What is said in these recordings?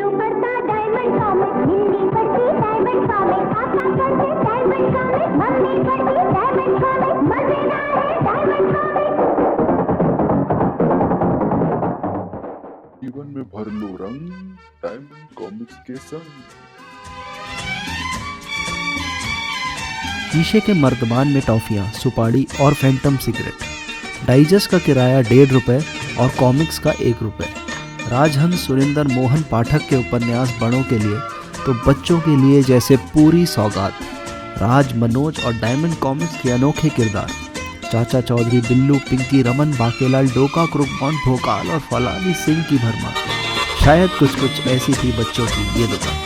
बिल्लू पढ़ता diamond comic, Hindi पढ़ती diamond comic, पापा पढ़ते डायमंड कॉमिक, मम्मी पढ़ती डायमंड कॉमिक, मजेदार है डायमंड कॉमिक। जीवन में भर लो रंग डायमंड कॉमिक्स के संग। शीशे के मर्तबान में टॉफियाँ, सुपारी और फैंटम सिगरेट। डाइजेस्ट का किराया 1.5 रुपये और कॉमिक्स का 1 रुपये। राजहंस सुरेंद्र मोहन पाठक के उपन्यास बड़ों के लिए तो बच्चों के लिए जैसे पूरी सौगात। राज, मनोज और डायमंड कॉमिक्स के अनोखे किरदार, चाचा चौधरी, बिल्लू, पिंकी, रमन, बाकेलाल, डोका, क्रुकमॉन, भोकाल और फलानी सिंह की भरमार। शायद कुछ कुछ ऐसी थी बच्चों की ये दुकान।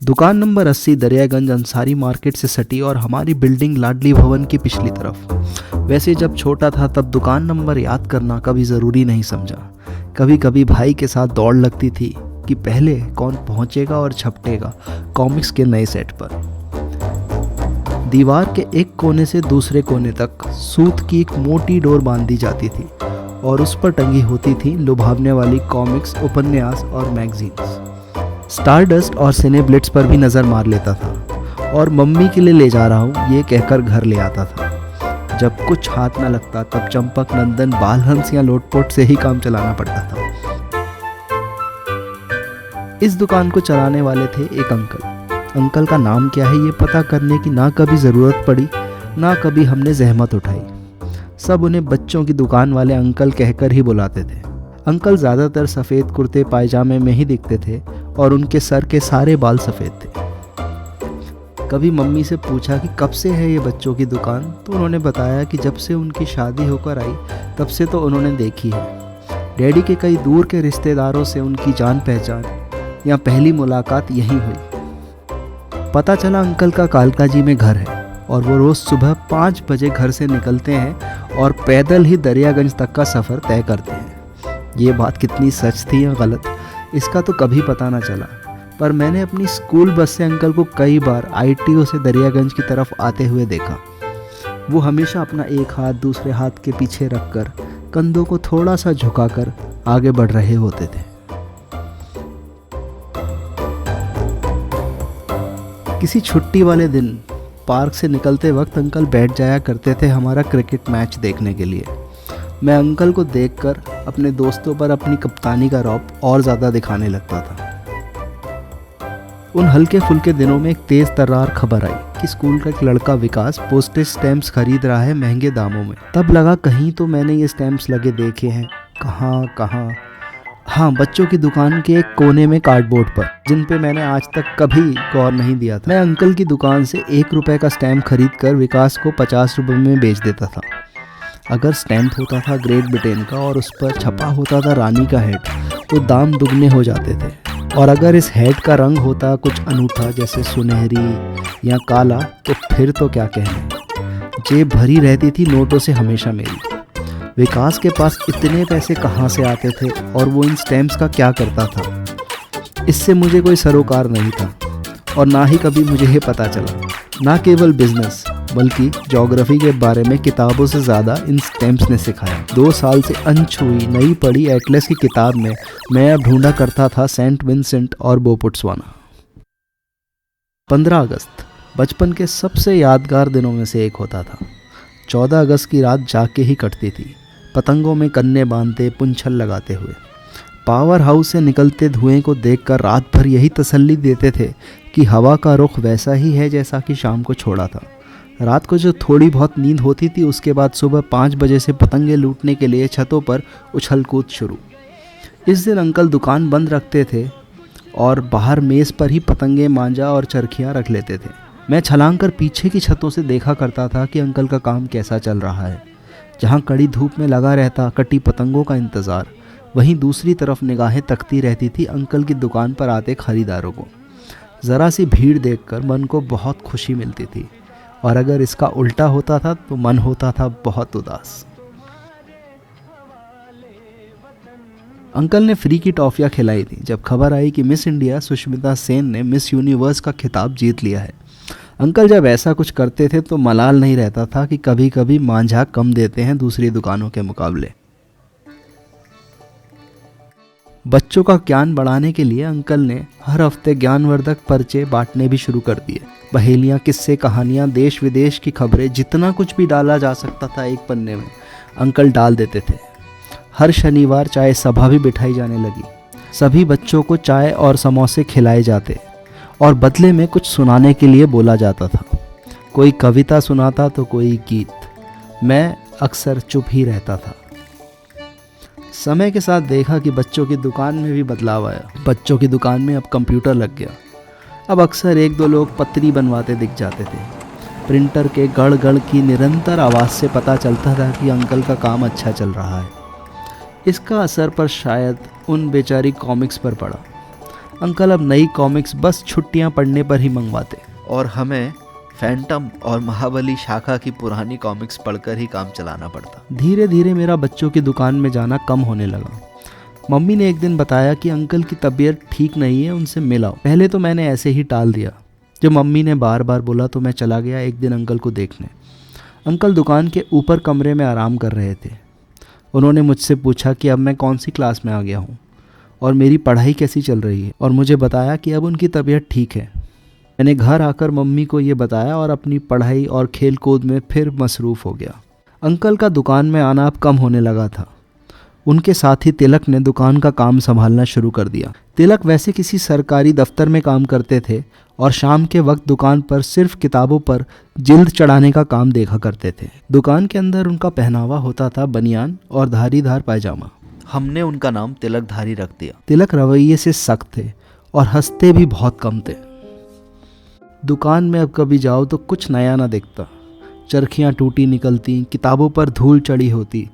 दुकान नंबर 80 दरियागंज अंसारी मार्केट से सटी और हमारी बिल्डिंग लाडली भवन की पिछली तरफ। वैसे जब छोटा था तब दुकान नंबर याद करना कभी ज़रूरी नहीं समझा। कभी कभी भाई के साथ दौड़ लगती थी कि पहले कौन पहुंचेगा और झपटेगा कॉमिक्स के नए सेट पर। दीवार के एक कोने से दूसरे कोने तक सूत की एक मोटी डोर बांधी जाती थी और उस पर टंगी होती थी लुभावने वाली कॉमिक्स, उपन्यास और मैगजीन्स। स्टारडस्ट और सिनेब्लिट्स पर भी नज़र मार लेता था और मम्मी के लिए ले जा रहा हूँ ये कहकर घर ले आता था। जब कुछ हाथ न लगता तब चंपक, नंदन, बालहंस या लोटपोट से ही काम चलाना पड़ता था। इस दुकान को चलाने वाले थे एक अंकल। अंकल का नाम क्या है ये पता करने की ना कभी ज़रूरत पड़ी ना कभी हमने जहमत उठाई। सब उन्हें बच्चों की दुकान वाले अंकल कहकर ही बुलाते थे। अंकल ज़्यादातर सफ़ेद कुर्ते पायजामे में ही दिखते थे और उनके सर के सारे बाल सफ़ेद थे। कभी मम्मी से पूछा कि कब से है ये बच्चों की दुकान, तो उन्होंने बताया कि जब से उनकी शादी होकर आई तब से तो उन्होंने देखी है। डैडी के कई दूर के रिश्तेदारों से उनकी जान पहचान या पहली मुलाकात यहीं हुई। पता चला अंकल का कालकाजी में घर है और वो रोज़ सुबह 5 बजे घर से निकलते हैं और पैदल ही दरियागंज तक का सफ़र तय करते हैं। ये बात कितनी सच थी या गलत इसका तो कभी पता ना चला, पर मैंने अपनी स्कूल बस से अंकल को कई बार ITO से दरियागंज की तरफ आते हुए देखा। वो हमेशा अपना एक हाथ दूसरे हाथ के पीछे रखकर कंधों को थोड़ा सा झुकाकर आगे बढ़ रहे होते थे। किसी छुट्टी वाले दिन पार्क से निकलते वक्त अंकल बैठ जाया करते थे हमारा क्रिकेट मैच देखने के लिए। मैं अंकल को देखकर अपने दोस्तों पर अपनी कप्तानी का रौब और ज़्यादा दिखाने लगता था। उन हल्के फुल्के दिनों में एक तेज़ तर्रार खबर आई कि स्कूल का एक लड़का विकास पोस्टेज स्टैम्प्स खरीद रहा है महंगे दामों में। तब लगा कहीं तो मैंने ये स्टैम्प्स लगे देखे हैं। कहाँ? हाँ, बच्चों की दुकान के एक कोने में कार्डबोर्ड पर, जिन पे मैंने आज तक कभी गौर नहीं दिया था। मैं अंकल की दुकान से 1 रुपये का स्टैम्प खरीद कर विकास को 50 रुपये में बेच देता था। अगर स्टैम्प होता था ग्रेट ब्रिटेन का और उस पर छपा होता था रानी का हेड तो दाम दुगने हो जाते थे, और अगर इस हेड का रंग होता कुछ अनूठा जैसे सुनहरी या काला तो फिर तो क्या कहने। जेब भरी रहती थी नोटों से हमेशा मेरी। विकास के पास इतने पैसे कहाँ से आते थे और वो इन स्टैम्प्स का क्या करता था, इससे मुझे कोई सरोकार नहीं था और ना ही कभी मुझे ये पता चला। ना केवल बिजनेस बल्कि ज्योग्राफी के बारे में किताबों से ज़्यादा इन स्टैम्प्स ने सिखाया। 2 साल से अनछुई नई पढ़ी एटलस की किताब में मैं अब ढूंढा करता था सेंट विंसेंट और बोपुट्सवाना। 15 अगस्त बचपन के सबसे यादगार दिनों में से एक होता था। 14 अगस्त की रात जाके ही कटती थी, पतंगों में कन्ने बांधते, पुंछल लगाते हुए। पावर हाउस से निकलते धुएं को देखकर रात भर यही तसल्ली देते थे कि हवा का रुख वैसा ही है जैसा कि शाम को छोड़ा था। रात को जो थोड़ी बहुत नींद होती थी उसके बाद सुबह 5 बजे से पतंगे लूटने के लिए छतों पर उछल कूद शुरू। इस दिन अंकल दुकान बंद रखते थे और बाहर मेज़ पर ही पतंगे, मांझा और चरखियाँ रख लेते थे। मैं छलांग कर पीछे की छतों से देखा करता था कि अंकल का काम कैसा चल रहा है। जहाँ कड़ी धूप में लगा रहता कटी पतंगों का इंतज़ार, वहीं दूसरी तरफ निगाहें तकती रहती थी अंकल की दुकान पर आते खरीदारों को। ज़रा सी भीड़ देखकर मन को बहुत खुशी मिलती थी, और अगर इसका उल्टा होता था तो मन होता था बहुत उदास। अंकल ने फ्री की टॉफ़ियाँ खिलाई थी जब खबर आई कि मिस इंडिया सुष्मिता सेन ने मिस यूनिवर्स का खिताब जीत लिया है। अंकल जब ऐसा कुछ करते थे तो मलाल नहीं रहता था कि कभी कभी मांझा कम देते हैं दूसरी दुकानों के मुकाबले। बच्चों का ज्ञान बढ़ाने के लिए अंकल ने हर हफ्ते ज्ञानवर्धक पर्चे बांटने भी शुरू कर दिए। पहेलियाँ, किस्से, कहानियाँ, देश विदेश की खबरें, जितना कुछ भी डाला जा सकता था एक पन्ने में अंकल डाल देते थे। हर शनिवार चाय सभा भी बिठाई जाने लगी। सभी बच्चों को चाय और समोसे खिलाए जाते और बदले में कुछ सुनाने के लिए बोला जाता था। कोई कविता सुनाता तो कोई गीत। मैं अक्सर चुप ही रहता था। समय के साथ देखा कि बच्चों की दुकान में भी बदलाव आया। बच्चों की दुकान में अब कंप्यूटर लग गया। अब अक्सर एक दो लोग पत्री बनवाते दिख जाते थे। प्रिंटर के गड़ गड़ की निरंतर आवाज़ से पता चलता था कि अंकल का काम अच्छा चल रहा है। इसका असर पर शायद उन बेचारी कॉमिक्स पर पड़ा। अंकल अब नई कॉमिक्स बस छुट्टियां पढ़ने पर ही मंगवाते और हमें फैंटम और महाबली शाखा की पुरानी कॉमिक्स पढ़कर ही काम चलाना पड़ता। धीरे धीरे मेरा बच्चों की दुकान में जाना कम होने लगा। मम्मी ने एक दिन बताया कि अंकल की तबीयत ठीक नहीं है, उनसे मिलाओ। पहले तो मैंने ऐसे ही टाल दिया। जब मम्मी ने बार बार बोला तो मैं चला गया एक दिन अंकल को देखने। अंकल दुकान के ऊपर कमरे में आराम कर रहे थे। उन्होंने मुझसे पूछा कि अब मैं कौन सी क्लास में आ गया हूँ और मेरी पढ़ाई कैसी चल रही है, और मुझे बताया कि अब उनकी तबीयत ठीक है। मैंने घर आकर मम्मी को ये बताया और अपनी पढ़ाई और खेल कूद में फिर मसरूफ़ हो गया। अंकल का दुकान में आना अब कम होने लगा था। उनके साथ ही तिलक ने दुकान का काम संभालना शुरू कर दिया। तिलक वैसे किसी सरकारी दफ्तर में काम करते थे और शाम के वक्त दुकान पर सिर्फ किताबों पर जिल्द चढ़ाने का काम देखा करते थे। दुकान के अंदर उनका पहनावा होता था बनियान और धारीदार पायजामा। हमने उनका नाम तिलकधारी रख दिया। तिलक रवैये से सख्त थे और हंसते भी बहुत कम थे। दुकान में अब कभी जाओ तो कुछ नया ना दिखता। चरखियाँ टूटी निकलती, किताबों पर धूल चढ़ी होती,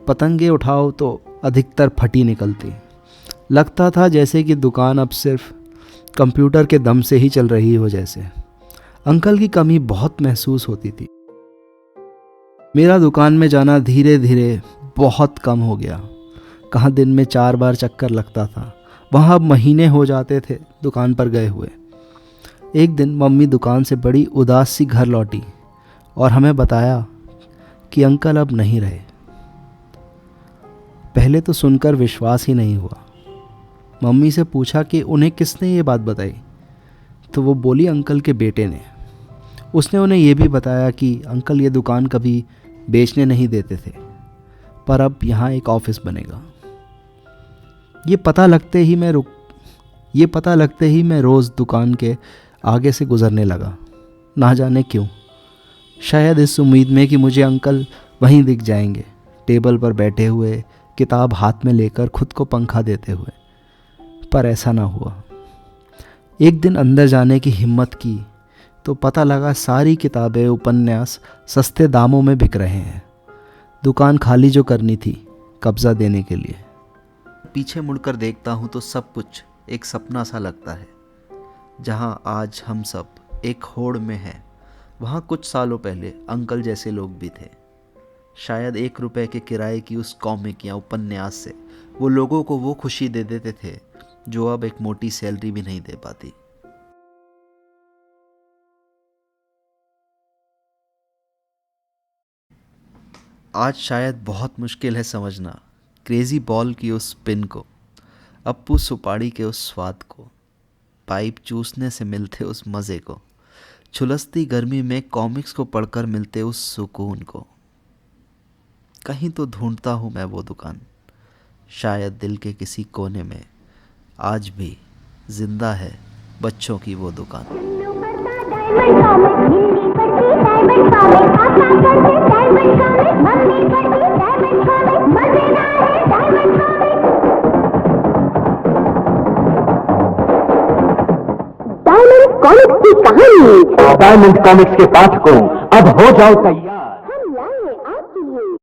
पतंगे उठाओ तो अधिकतर फटी निकलती। लगता था जैसे कि दुकान अब सिर्फ कंप्यूटर के दम से ही चल रही हो जैसे। अंकल की कमी बहुत महसूस होती थी। मेरा दुकान में जाना धीरे धीरे बहुत कम हो गया। कहाँ दिन में 4 बार चक्कर लगता था, वहाँ अब महीने हो जाते थे दुकान पर गए हुए। एक दिन मम्मी दुकान से बड़ी उदास सी घर लौटी और हमें बताया कि अंकल अब नहीं रहे। पहले तो सुनकर विश्वास ही नहीं हुआ। मम्मी से पूछा कि उन्हें किसने ये बात बताई, तो वो बोली अंकल के बेटे ने। उसने उन्हें ये भी बताया कि अंकल ये दुकान कभी बेचने नहीं देते थे, पर अब यहाँ एक ऑफिस बनेगा। ये पता लगते ही मैं रोज़ दुकान के आगे से गुजरने लगा। ना जाने क्यों, शायद इस उम्मीद में कि मुझे अंकल वहीं दिख जाएंगे, टेबल पर बैठे हुए, किताब हाथ में लेकर खुद को पंखा देते हुए। पर ऐसा ना हुआ। एक दिन अंदर जाने की हिम्मत की तो पता लगा सारी किताबें, उपन्यास सस्ते दामों में बिक रहे हैं। दुकान खाली जो करनी थी कब्ज़ा देने के लिए। पीछे मुड़कर देखता हूँ तो सब कुछ एक सपना सा लगता है। जहाँ आज हम सब एक होड़ में हैं, वहाँ कुछ सालों पहले अंकल जैसे लोग भी थे। शायद 1 रुपए के किराए की उस कॉमिक या उपन्यास से वो लोगों को वो खुशी दे देते थे जो अब एक मोटी सैलरी भी नहीं दे पाती। आज शायद बहुत मुश्किल है समझना क्रेजी बॉल की उस पिन को, अप्पू सुपाड़ी के उस स्वाद को, पाइप चूसने से मिलते उस मज़े को, झुलसती गर्मी में कॉमिक्स को पढ़कर मिलते उस सुकून को। कहीं तो ढूंढता हूँ मैं वो दुकान, शायद दिल के किसी कोने में आज भी जिंदा है बच्चों की वो दुकान। डायमंड कॉमिक्स की कहानी। डायमंड कॉमिक्स के पाठकों, अब हो जाओ तैयार।